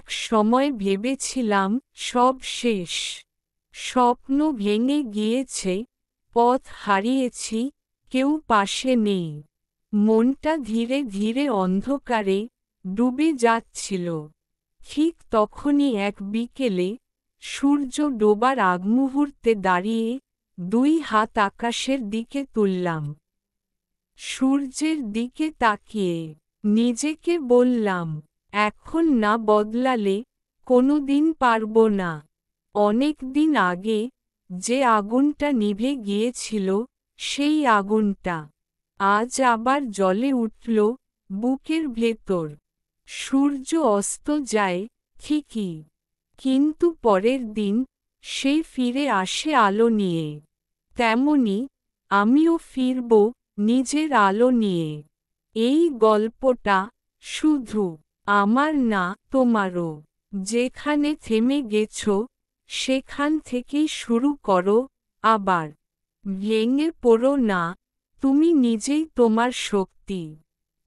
এক সময় ভেবেছিলাম সব শেষ, স্বপ্ন ভেঙে গিয়েছে, পথ হারিয়েছি, কেউ পাশে নেই। মনটা ধীরে ধীরে অন্ধকারে ডুবে যাচ্ছিল। ঠিক তখনই এক বিকেলে, সূর্য ডোবার আগমুহূর্তে দাঁড়িয়ে দুই হাত আকাশের দিকে তুললাম। সূর্যের দিকে তাকিয়ে নিজেকে বললাম, এখন না বদলালে কোনোদিন পারব না। অনেক দিন আগে যে আগুনটা নিভে গিয়েছিল, সেই আগুনটা আজ আবার জ্বলে উঠল বুকের ভেতর। সূর্য অস্ত যায় ঠিকই, কিন্তু পরের দিন সে ফিরে আসে আলো নিয়ে। তেমনি আমিও ফিরব নিজের আলো নিয়ে। এই গল্পটা শুধু আমার না, তোমারও। যেখানে থেমে গেছো, সেখান থেকেই শুরু করো আবার। ভেঙে পড়ো না, তুমি নিজেই তোমার শক্তি।